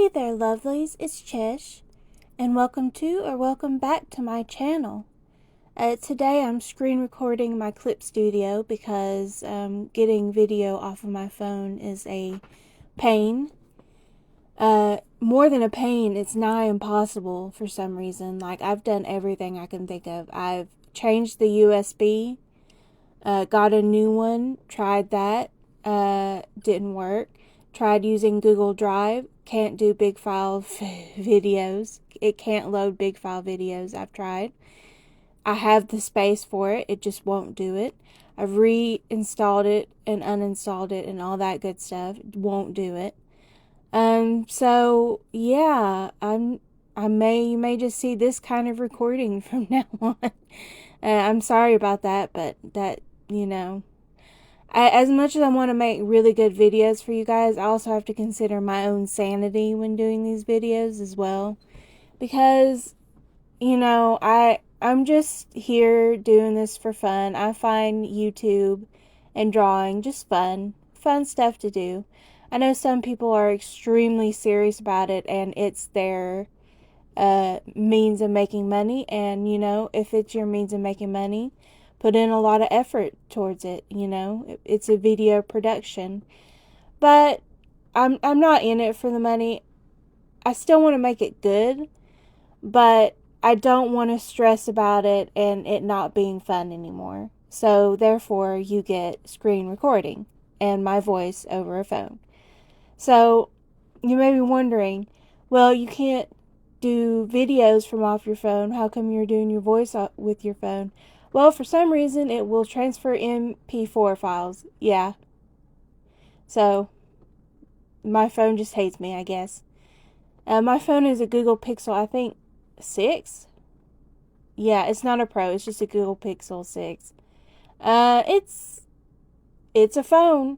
Hey there, lovelies, it's Chesh, and welcome back to my channel. Today I'm screen recording my clip studio because getting video off of my phone is a pain. More than a pain, it's nigh impossible for some reason. Like, I've done everything I can think of. I've changed the USB, got a new one, tried that, didn't work. Tried using Google Drive, can't do big file videos. It can't load big file videos. I've tried. I have the space for it. It just won't do it. I've reinstalled it and uninstalled it and all that good stuff. It won't do it. So yeah, you may just see this kind of recording from now on. I'm sorry about that, but as much as I want to make really good videos for you guys, I also have to consider my own sanity when doing these videos as well. Because, I'm just here doing this for fun. I find YouTube and drawing just fun stuff to do. I know some people are extremely serious about it and it's their means of making money. And, if it's your means of making money, put in a lot of effort towards it, It's a video production. But I'm not in it for the money. I still want to make it good, but I don't want to stress about it and it not being fun anymore. So therefore you get screen recording and my voice over a phone. So you may be wondering, well, you can't do videos from off your phone. How come you're doing your voice with your phone? Well, for some reason, it will transfer MP4 files. Yeah. So, my phone just hates me, I guess. My phone is a Google Pixel, I think, 6? Yeah, it's not a Pro. It's just a Google Pixel 6. It's a phone.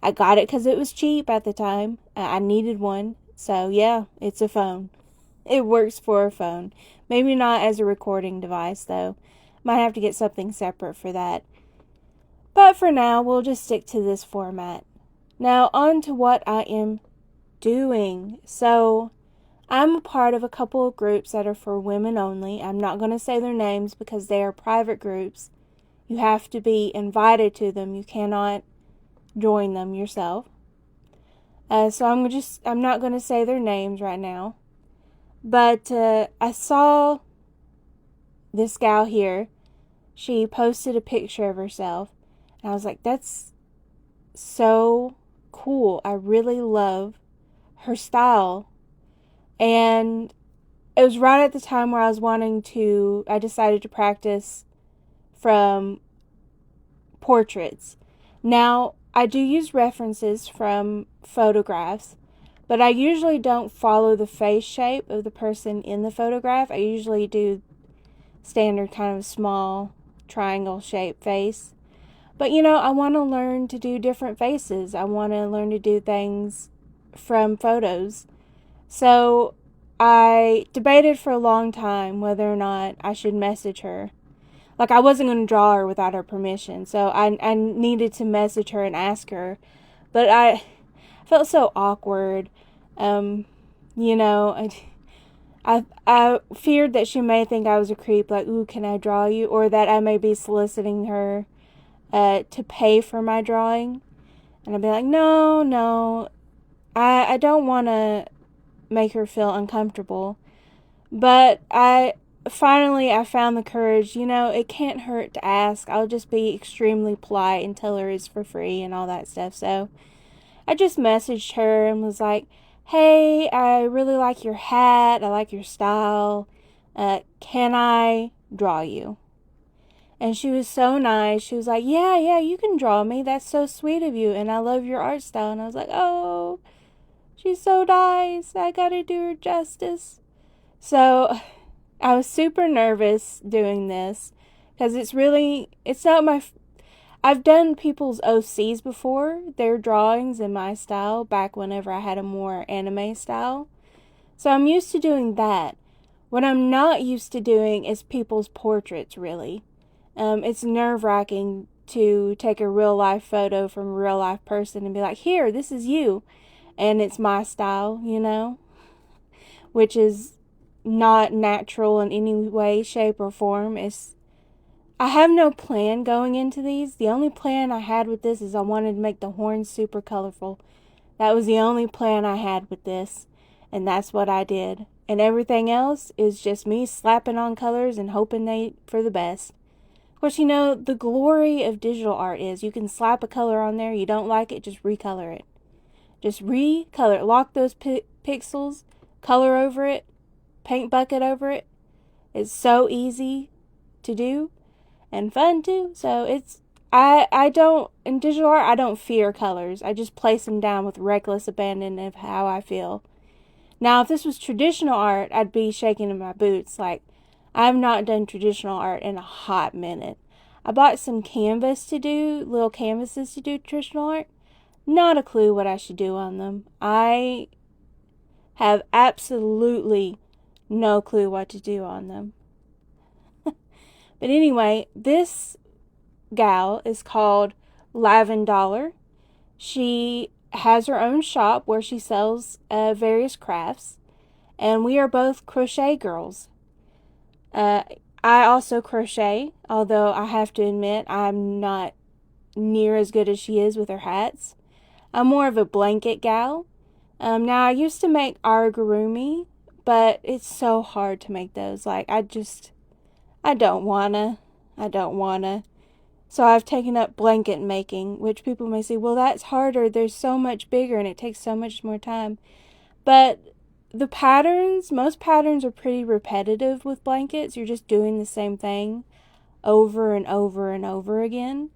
I got it because it was cheap at the time. I needed one. So, yeah, it's a phone. It works for a phone. Maybe not as a recording device, though. Might have to get something separate for that. But for now, we'll just stick to this format. Now, on to what I am doing. So, I'm a part of a couple of groups that are for women only. I'm not going to say their names because they are private groups. You have to be invited to them. You cannot join them yourself. So I'm not going to say their names right now. But I saw this gal here. She posted a picture of herself. And I was like, that's so cool. I really love her style. And it was right at the time where I decided to practice from portraits. Now, I do use references from photographs, but I usually don't follow the face shape of the person in the photograph. I usually do standard kind of small triangle shaped face. But I want to learn to do different faces. I want to learn to do things from photos. So I debated for a long time whether or not I should message her. Like, I wasn't going to draw her without her permission. So I needed to message her and ask her. But I felt so awkward. I feared that she may think I was a creep, like, ooh, can I draw you? Or that I may be soliciting her to pay for my drawing. And I'd be like, no, I don't want to make her feel uncomfortable. But I found the courage, it can't hurt to ask. I'll just be extremely polite and tell her it's for free and all that stuff. So I just messaged her and was like, hey, I really like your hat. I like your style. Can I draw you? And she was so nice. She was like, yeah, you can draw me. That's so sweet of you. And I love your art style. And I was like, oh, she's so nice. I gotta do her justice. So I was super nervous doing this because I've done people's OCs before, their drawings in my style, back whenever I had a more anime style. So I'm used to doing that. What I'm not used to doing is people's portraits, really. It's nerve-wracking to take a real-life photo from a real-life person and be like, here, this is you. and it's my style, you know, which is not natural in any way, shape, or form. I have no plan going into these. The only plan I had with this is I wanted to make the horns super colorful. That was the only plan I had with this, and that's what I did. And everything else is just me slapping on colors and hoping they for the best. Of course, you know, the glory of digital art is you can slap a color on there, you don't like it, just recolor it. Just recolor it. Lock those pixels, color over it, paint bucket over it. It's so easy to do and fun too. So I don't, in digital art, I don't fear colors. I just place them down with reckless abandon of how I feel. Now, if this was traditional art, I'd be shaking in my boots. Like, I've not done traditional art in a hot minute. I bought some canvas to do, little canvases to do traditional art. Not a clue what I should do on them. I have absolutely no clue what to do on them. But anyway, this gal is called Lavendollar. She has her own shop where she sells various crafts, and we are both crochet girls. I also crochet, although I have to admit I'm not near as good as she is with her hats. I'm more of a blanket gal. Now, I used to make amigurumi, but it's so hard to make those. Like, I don't wanna. So I've taken up blanket making, which people may say, well, that's harder. They're so much bigger and it takes so much more time. But most patterns are pretty repetitive with blankets. You're just doing the same thing over and over and over again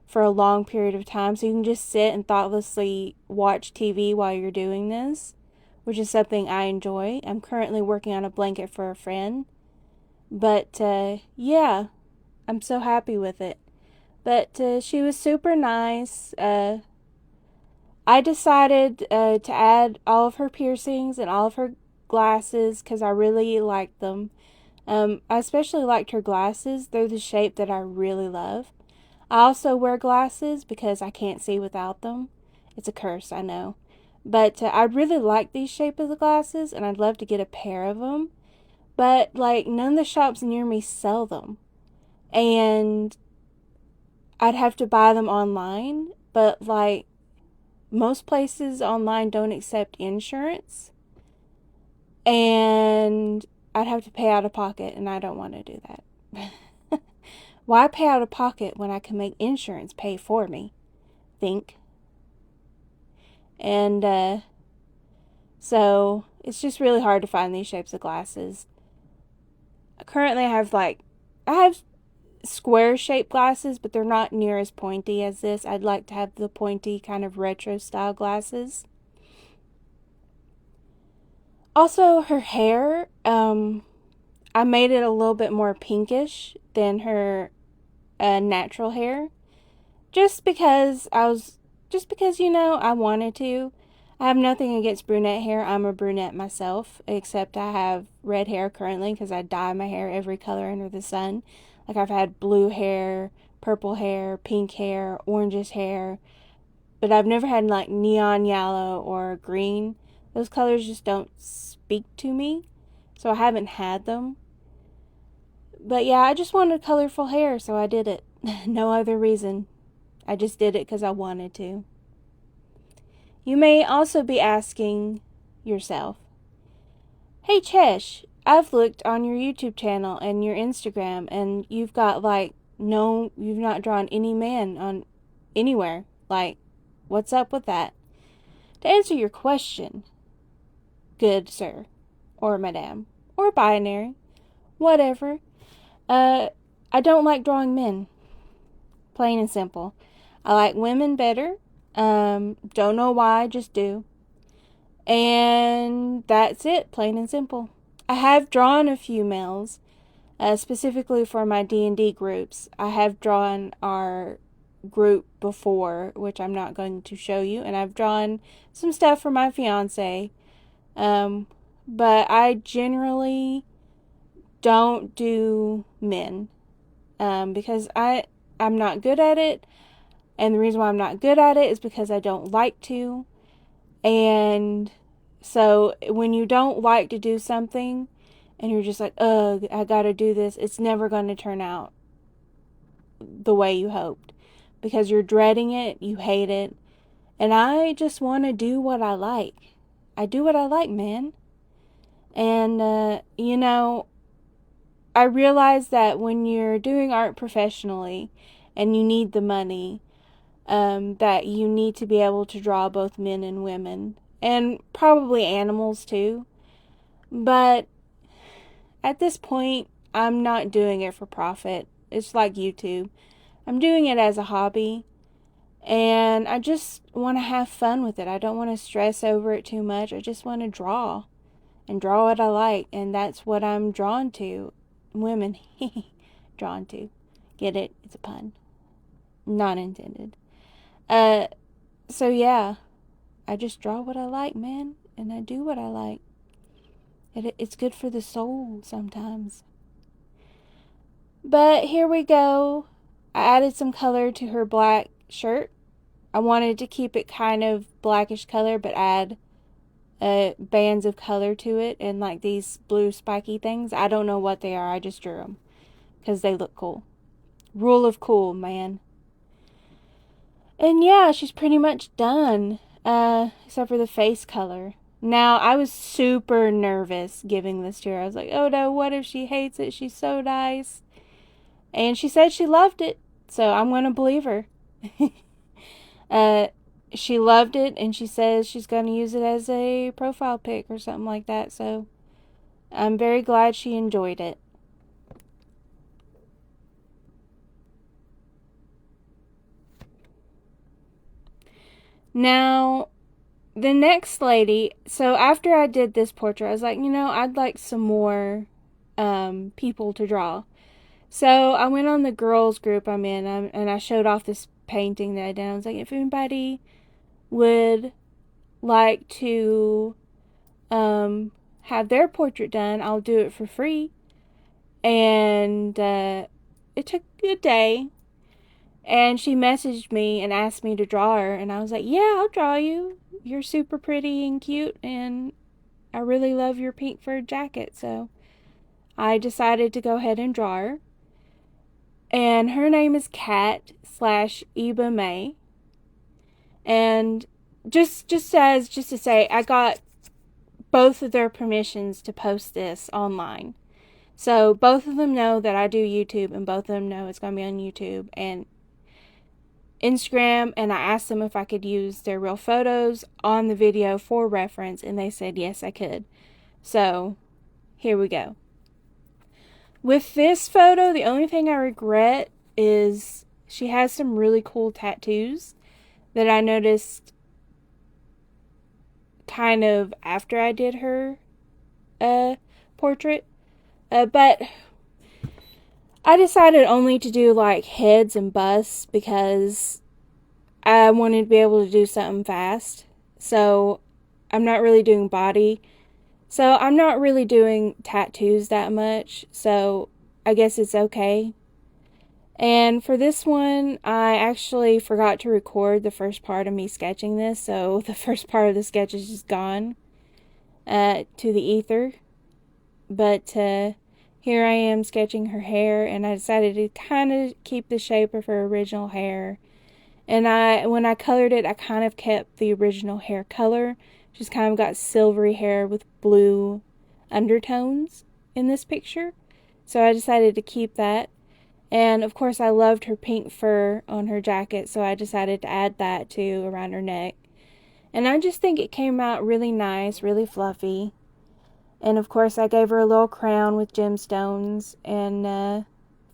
for a long period of time. So you can just sit and thoughtlessly watch TV while you're doing this, which is something I enjoy. I'm currently working on a blanket for a friend. But, yeah, I'm so happy with it. But she was super nice. I decided to add all of her piercings and all of her glasses because I really liked them. I especially liked her glasses. They're the shape that I really love. I also wear glasses because I can't see without them. It's a curse, I know. But I really like these shape of the glasses, and I'd love to get a pair of them. But, like, none of the shops near me sell them. And I'd have to buy them online. But, like, most places online don't accept insurance. And I'd have to pay out of pocket, and I don't want to do that. Why pay out of pocket when I can make insurance pay for me? Think. And, so it's just really hard to find these shapes of glasses. Currently I have square shaped glasses, but they're not near as pointy as this. I'd like to have the pointy kind of retro style glasses. Also, her hair, I made it a little bit more pinkish than her natural hair. Just because, you know, I wanted to. I have nothing against brunette hair. I'm a brunette myself, except I have red hair currently because I dye my hair every color under the sun. Like, I've had blue hair, purple hair, pink hair, orangish hair, but I've never had, like, neon yellow or green. Those colors just don't speak to me, so I haven't had them. But yeah, I just wanted colorful hair, so I did it. No other reason. I just did it because I wanted to. You may also be asking yourself, hey Chesh, I've looked on your YouTube channel and your Instagram, and you've got you've not drawn any man on anywhere. Like, what's up with that? To answer your question, good sir, or madam, or binary, whatever, I don't like drawing men. Plain and simple. I like women better. Don't know why, just do. And that's it, plain and simple. I have drawn a few males, specifically for my D&D groups. I have drawn our group before, which I'm not going to show you, and I've drawn some stuff for my fiance. But I generally don't do men, because I'm not good at it. And the reason why I'm not good at it is because I don't like to. And so when you don't like to do something and you're just like, ugh, I gotta do this, it's never going to turn out the way you hoped because you're dreading it, you hate it. And I just want to do what I like. I do what I like, man. And, I realize that when you're doing art professionally and you need the money, that you need to be able to draw both men and women, and probably animals too. But at this point, I'm not doing it for profit. It's like YouTube. I'm doing it as a hobby, and I just want to have fun with it. I don't want to stress over it too much. I just want to draw and draw what I like, and that's what I'm drawn to. Women. Drawn to. Get it? It's a pun. Not intended. So yeah, I just draw what I like, man, and I do what I like. It's good for the soul sometimes. But here we go. I added some color to her black shirt. I wanted to keep it kind of blackish color, but add bands of color to it and like these blue spiky things. I don't know what they are. I just drew them because they look cool. Rule of cool, man. And yeah, she's pretty much done, except for the face color. Now, I was super nervous giving this to her. I was like, oh no, what if she hates it? She's so nice. And she said she loved it, so I'm going to believe her. She loved it, and she says she's going to use it as a profile pic or something like that, so I'm very glad she enjoyed it. Now, the next lady, so after I did this portrait, I was like, I'd like some more people to draw. So I went on the girls group I'm in, and I showed off this painting that I did. I was like, if anybody would like to have their portrait done, I'll do it for free. And it took a day. And she messaged me and asked me to draw her. And I was like, yeah, I'll draw you. You're super pretty and cute. And I really love your pink fur jacket. So I decided to go ahead and draw her. And her name is Kat/Eba May. And just to say, I got both of their permissions to post this online. So both of them know that I do YouTube, and both of them know it's going to be on YouTube and Instagram, and I asked them if I could use their real photos on the video for reference, and they said yes, I could. So here we go. With this photo, the only thing I regret is she has some really cool tattoos that I noticed kind of after I did her portrait. But I decided only to do like heads and busts because I wanted to be able to do something fast. So I'm not really doing body. So I'm not really doing tattoos that much. So I guess it's okay. And for this one, I actually forgot to record the first part of me sketching this. So the first part of the sketch is just gone to the ether. But here I am sketching her hair, and I decided to kind of keep the shape of her original hair. And when I colored it, I kind of kept the original hair color. She's kind of got silvery hair with blue undertones in this picture. So I decided to keep that. And of course I loved her pink fur on her jacket, so I decided to add that too around her neck. And I just think it came out really nice, really fluffy. And of course I gave her a little crown with gemstones and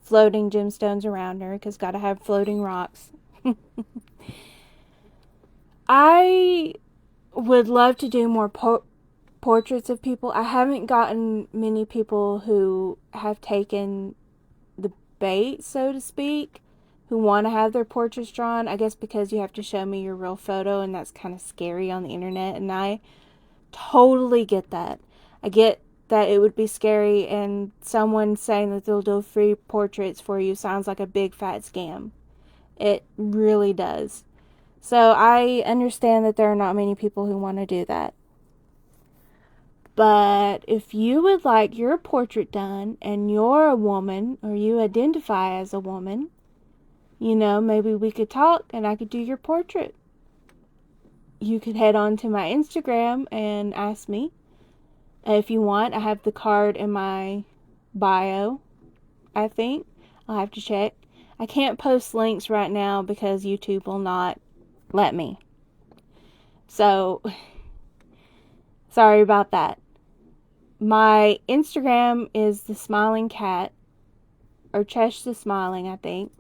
floating gemstones around her, because gotta have floating rocks. I would love to do more portraits of people. I haven't gotten many people who have taken the bait, so to speak, who want to have their portraits drawn. I guess because you have to show me your real photo, and that's kind of scary on the internet, and I totally get that. I get that it would be scary, and someone saying that they'll do free portraits for you sounds like a big fat scam. It really does. So I understand that there are not many people who want to do that. But if you would like your portrait done and you're a woman or you identify as a woman, maybe we could talk and I could do your portrait. You could head on to my Instagram and ask me. If you want, I have the card in my bio, I think. I'll have to check. I can't post links right now because YouTube will not let me. So, sorry about that. My Instagram is the smiling cat, or cheshthesmiling, I think.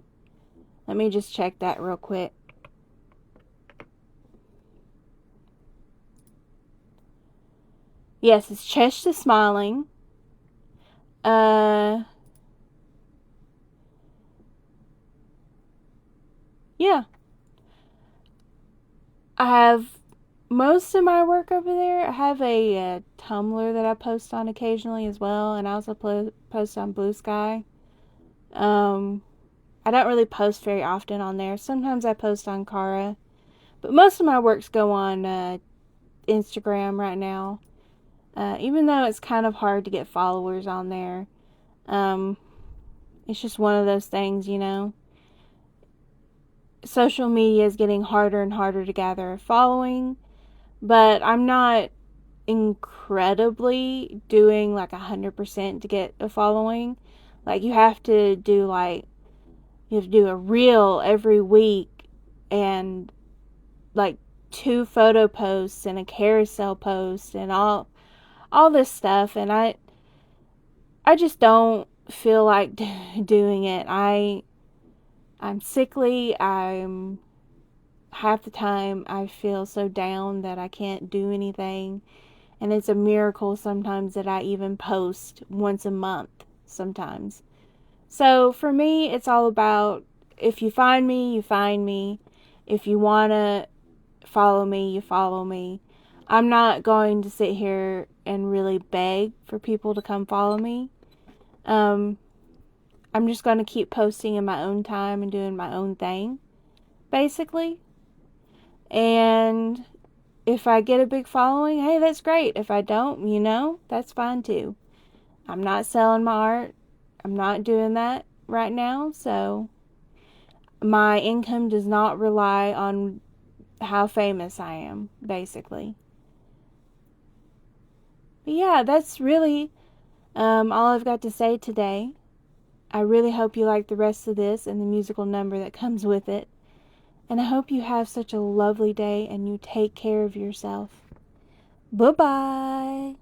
Let me just check that real quick. Yes, it's cheshthesmiling. Yeah. I have most of my work over there. I have a Tumblr that I post on occasionally as well, and I also post on Blue Sky. I don't really post very often on there. Sometimes I post on Kara, but most of my works go on Instagram right now. Even though it's kind of hard to get followers on there, it's just one of those things, Social media is getting harder and harder to gather a following, but I'm not incredibly doing like 100% to get a following. Like you have to do a reel every week and like 2 photo posts and a carousel post and all this stuff, and I just don't feel like doing it. I'm sickly. I'm half the time I feel so down that I can't do anything. And it's a miracle sometimes that I even post once a month sometimes. So for me, it's all about if you find me, you find me. If you want to follow me, you follow me. I'm not going to sit here and really beg for people to come follow me. I'm just going to keep posting in my own time and doing my own thing, basically. And if I get a big following, hey, that's great. If I don't, that's fine too. I'm not selling my art. I'm not doing that right now. So my income does not rely on how famous I am, basically. But yeah, that's really all I've got to say today. I really hope you like the rest of this and the musical number that comes with it. And I hope you have such a lovely day and you take care of yourself. Bye-bye.